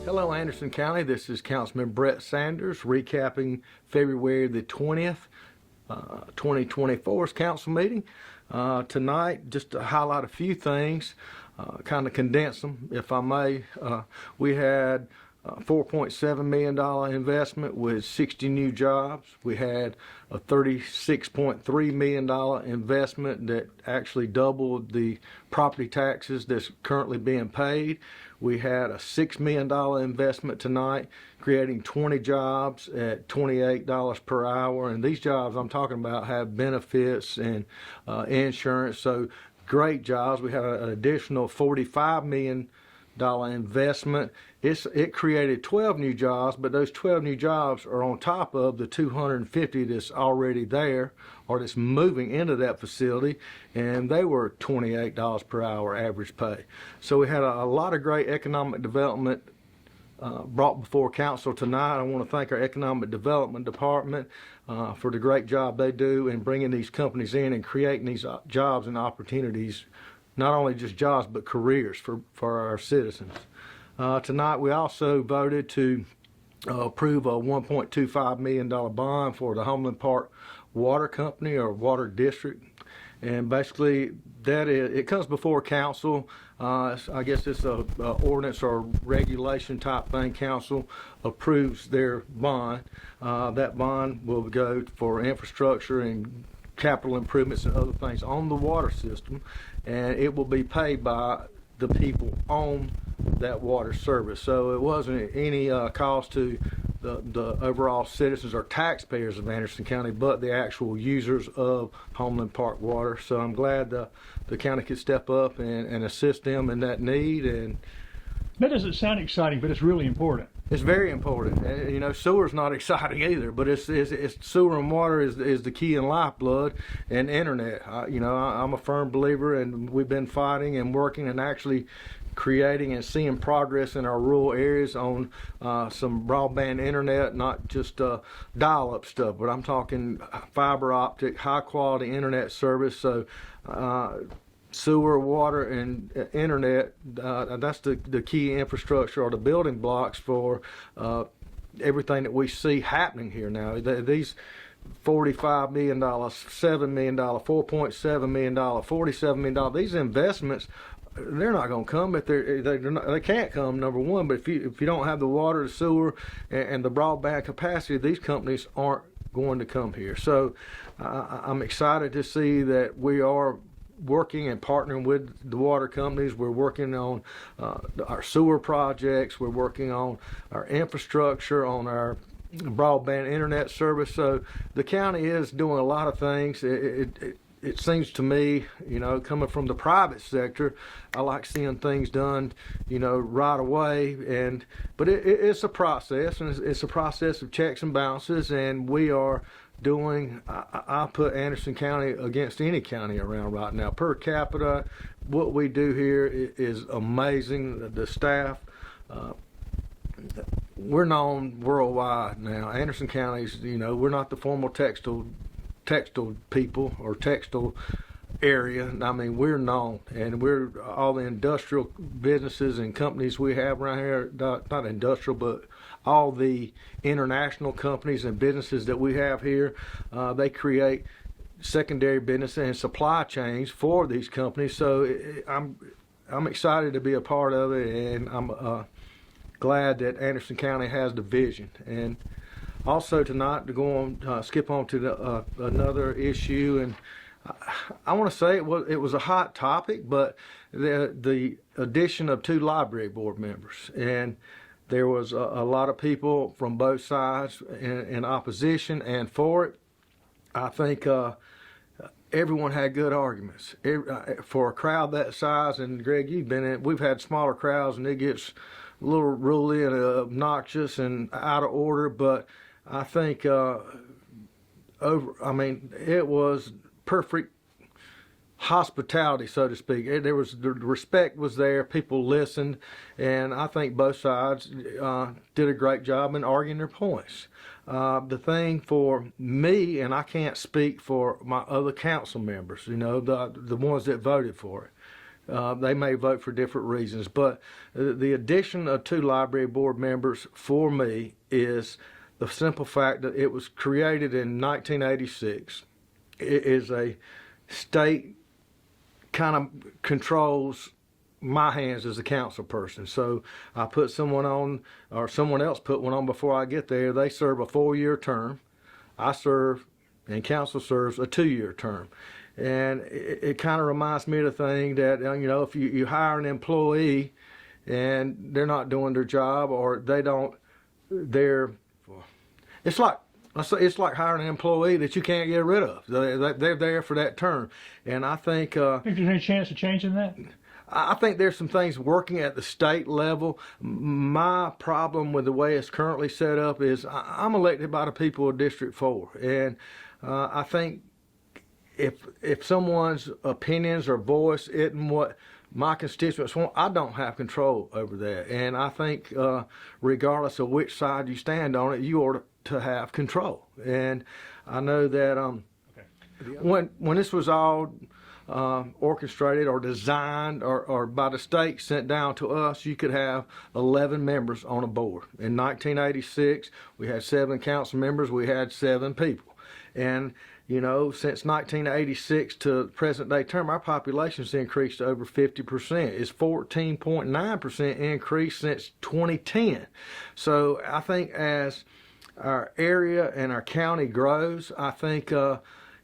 Hello, Anderson County. This is Councilman Brett Sanders recapping February the 20th, 2024's council meeting. Tonight, just to highlight a few things, kind of condense them, if I may. We had $4.7 million investment with 60 new jobs. We had a $36.3 million investment that actually doubled the property taxes that's currently being paid. We had a $6 million investment tonight, creating 20 jobs at $28 per hour. And these jobs I'm talking about have benefits and insurance, so great jobs. We had an additional $45 million investment. It created 12 new jobs, but those 12 new jobs are on top of the 250 that's already there or that's moving into that facility, and they were $28 per hour average pay. So we had a lot of great economic development brought before council tonight. I want to thank our economic development department for the great job they do in bringing these companies in and creating these jobs and opportunities, not only just jobs but careers for our citizens. Tonight we also voted to approve a $1.25 million bond for the Homeland Park Water Company or Water District, and basically it comes before council. I guess it's a ordinance or regulation type thing. Council approves their bond. That bond will go for infrastructure and capital improvements and other things on the water system, and it will be paid by the people on that water service. So it wasn't any cost to the overall citizens or taxpayers of Anderson County, but the actual users of Homeland Park Water. So I'm glad the county could step up and assist them in that need. And that doesn't sound exciting, but it's really important. It's very important. You know, sewer's not exciting either, but it's sewer and water is the key and lifeblood, and internet. I'm a firm believer, and we've been fighting and working and actually creating and seeing progress in our rural areas on some broadband internet, not just dial-up stuff, but I'm talking fiber optic, high quality internet service. So sewer, water, and internet, that's the key infrastructure or the building blocks for everything that we see happening here now. These $45 million, $7 million, $4.7 million, $47 million, these investments, they're not going to come if they can't come, number one. But if you don't have the water, the sewer, and the broadband capacity, these companies aren't going to come here. So I'm excited to see that we are working and partnering with the water companies. We're working on our sewer projects. We're working on our infrastructure, on our broadband internet service. So the county is doing a lot of things. It seems to me, coming from the private sector, I like seeing things done, right away. But it's a process, and it's a process of checks and balances, and we are doing, I put Anderson County against any county around right now. Per capita, what we do here is amazing. The staff, we're known worldwide now. Anderson County's, we're not the formal textile people or textile area. I mean, we're known, and we're all the industrial businesses and companies we have around here, not industrial, but all the international companies and businesses that we have here, they create secondary business and supply chains for these companies. So I'm excited to be a part of it, and I'm glad that Anderson County has the vision. And also tonight, to go on, skip on to another issue, and I want to say it was a hot topic, but the addition of 2 library board members, and there was a lot of people from both sides in opposition and for it. I think everyone had good arguments. For a crowd that size, and Greg, you've been in, we've had smaller crowds, and it gets a little ruly and obnoxious and out of order, but I think it was perfect hospitality, so to speak. The respect was there. People listened, and I think both sides did a great job in arguing their points. The thing for me, and I can't speak for my other council members, the ones that voted for it, They may vote for different reasons, but the addition of 2 library board members for me is the simple fact that it was created in 1986. It is a state kind of controls my hands as a council person. So I put someone on, or someone else put one on before I get there. They serve a 4-year term. I serve, and council serves a 2-year term. And it kind of reminds me of the thing that, if you hire an employee and they're not doing their job, or it's like hiring an employee that you can't get rid of. They're there for that term. And I think... think there's any chance of changing that? I think there's some things working at the state level. My problem with the way it's currently set up is I'm elected by the people of District 4. And I think if someone's opinions or voice isn't what my constituents want, I don't have control over that. And I think regardless of which side you stand on it, you ought to have control. And I know that when this was all orchestrated or designed or by the state sent down to us, you could have 11 members on a board. In 1986, we had 7 council members, we had 7 people. And since 1986 to present day term, our population's increased to over 50%. It's 14.9% increase since 2010. So I think as our area and our county grows, I think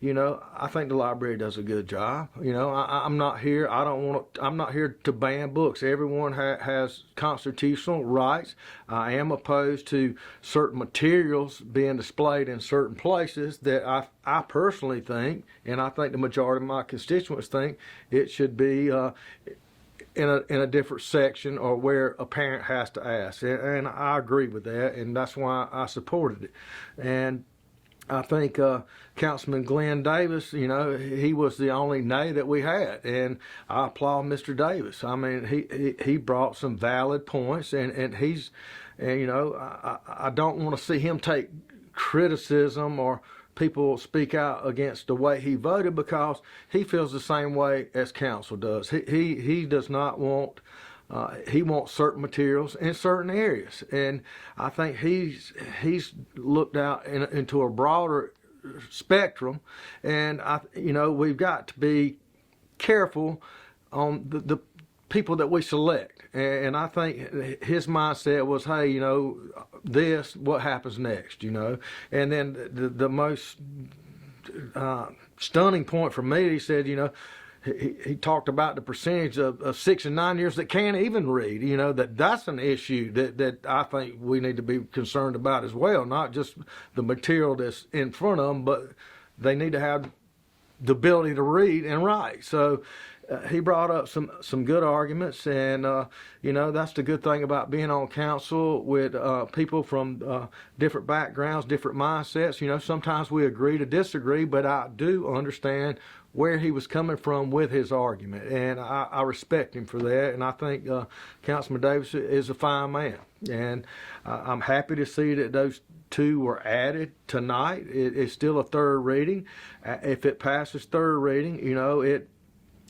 I think the library does a good job. I'm not here. I'm not here to ban books. Everyone has constitutional rights. I am opposed to certain materials being displayed in certain places that I personally think, and I think the majority of my constituents think, it should be in a different section, or where a parent has to ask. And I agree with that, and that's why I supported it. And I think Councilman Glenn Davis, he was the only nay that we had, and I applaud Mr. Davis. I mean, he brought some valid points, and I don't want to see him take criticism or people speak out against the way he voted, because he feels the same way as council does. He does not want. He wants certain materials in certain areas, and I think he's looked out into a broader spectrum, and we've got to be careful on the people that we select. And I think his mindset was, hey, this, what happens next, and then the most stunning point for me, he said, he talked about the percentage of 6 and 9 years that can't even read. That's an issue that I think we need to be concerned about as well. Not just the material that's in front of them, but they need to have the ability to read and write. So he brought up some good arguments, and that's the good thing about being on council with people from different backgrounds, different mindsets. Sometimes we agree to disagree, but I do understand where he was coming from with his argument, and I respect him for that. And I think Councilman Davis is a fine man, and I'm happy to see that those 2 were added tonight. It's still a 3rd reading. If it passes 3rd reading,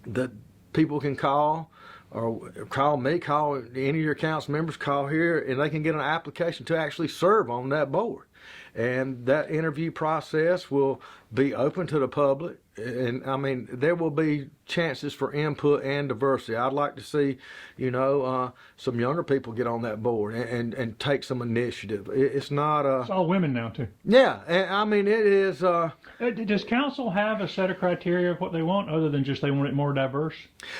the people can call, or call me, call any of your council members, call here, and they can get an application to actually serve on that board. And that interview process will be open to the public. And I mean, there will be chances for input and diversity. I'd like to see, some younger people get on that board and take some initiative. It's not it's all women now too. Yeah, and I mean, it is. Does council have a set of criteria of what they want, other than just they want it more diverse?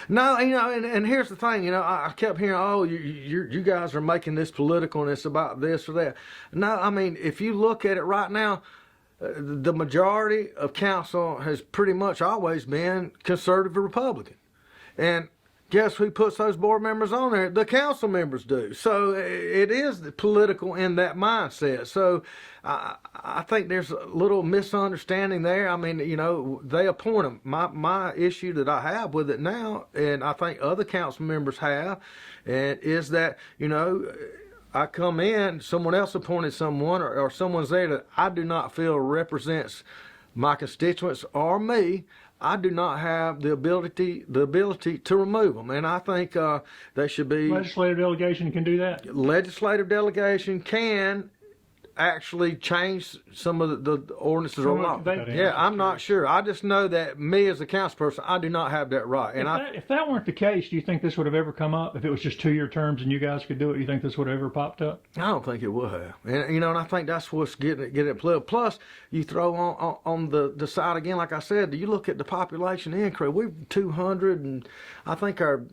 No, and here's the thing. I kept hearing, oh, you guys are making this political and it's about this or that. No, I mean, if you look at it right now, the majority of council has pretty much always been conservative Republican. And guess who puts those board members on there? The council members do. So it is political in that mindset. So I think there's a little misunderstanding there. I mean, they appoint them. My issue that I have with it now, and I think other council members have, and is that, I come in, someone else appointed someone, or someone's there that I do not feel represents my constituents or me. I do not have the ability to remove them, and I think they should be. Legislative delegation can do that. Legislative delegation can actually change some of the ordinances or laws. Yeah, I'm not sure. I just know that me as a council person, I do not have that right. And if that weren't the case, do you think this would have ever come up? If it was just 2-year terms and you guys could do it, you think this would have ever popped up? I don't think it would have. And and I think that's what's getting it plugged. Plus, you throw on the side again, like I said, you look at the population increase. We're 200, and I think our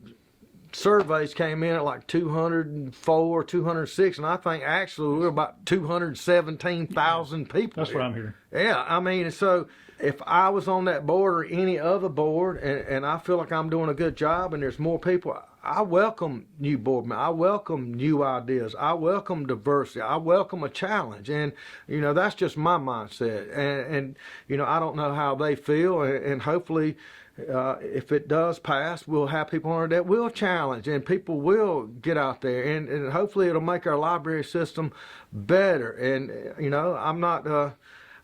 surveys came in at like 204, 206, and I think actually we're about 217,000 people. That's what I'm hearing. Yeah, I mean, so if I was on that board or any other board, and I feel like I'm doing a good job, and there's more people, I welcome new board members. I welcome new ideas. I welcome diversity. I welcome a challenge, and that's just my mindset. And I don't know how they feel, and hopefully. If it does pass, we'll have people on there that will challenge, and people will get out there, and hopefully it'll make our library system better. And I'm not,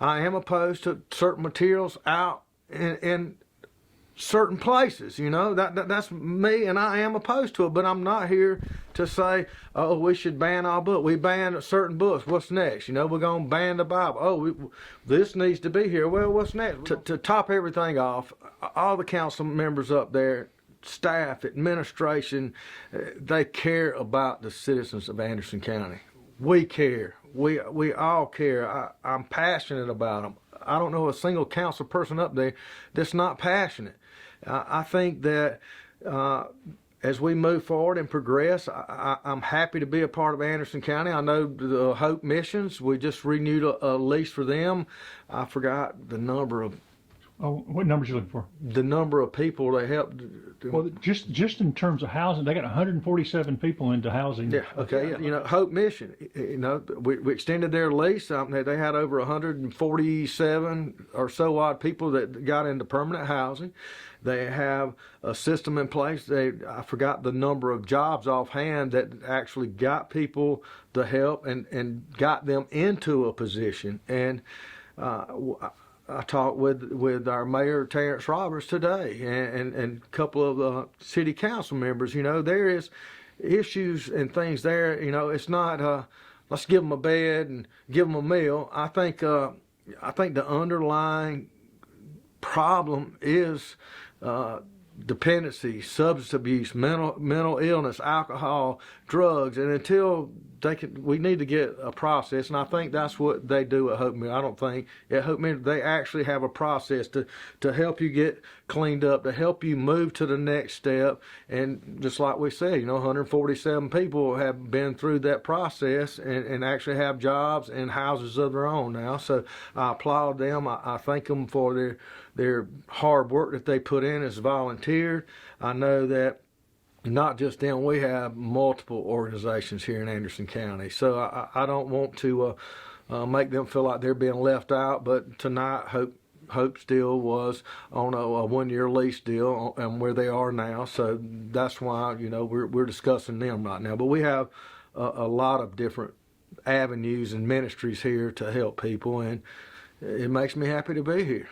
I am opposed to certain materials out in certain places. That's me, and I am opposed to it. But I'm not here to say, oh, we should ban all books. We ban certain books. What's next? We're gonna ban the Bible. Oh, this needs to be here. Well, what's next? To top everything off, all the council members up there, staff, administration, they care about the citizens of Anderson County. We care. We all care. I'm passionate about them. I don't know a single council person up there that's not passionate. I think that as we move forward and progress, I'm happy to be a part of Anderson County. I know the Hope Missions, we just renewed a lease for them. I forgot the number of. Oh, what numbers you looking for? The number of people they helped. Well, just in terms of housing, they got 147 people into housing. Yeah, okay. Hope Mission, we extended their lease. They had over 147 or so odd people that got into permanent housing. They have a system in place. I forgot the number of jobs offhand that actually got people the help and got them into a position. And I talked with our mayor, Terrence Roberts, today, and a couple of city council members. There is issues and things there. It's not let's give them a bed and give them a meal. I think the underlying problem is dependency, substance abuse, mental illness, alcohol, drugs, and until we need to get a process, and I think that's what they do at Hope Mill. I don't think at Hope Mill they actually have a process to help you get cleaned up, to help you move to the next step. And just like we said, 147 people have been through that process and actually have jobs and houses of their own now. So I applaud them. I thank them for their hard work that they put in as volunteers. I know that not just them, we have multiple organizations here in Anderson County. So I don't want to make them feel like they're being left out, but tonight Hope still was on a 1-year lease deal and where they are now. So that's why, we're discussing them right now. But we have a lot of different avenues and ministries here to help people, and it makes me happy to be here.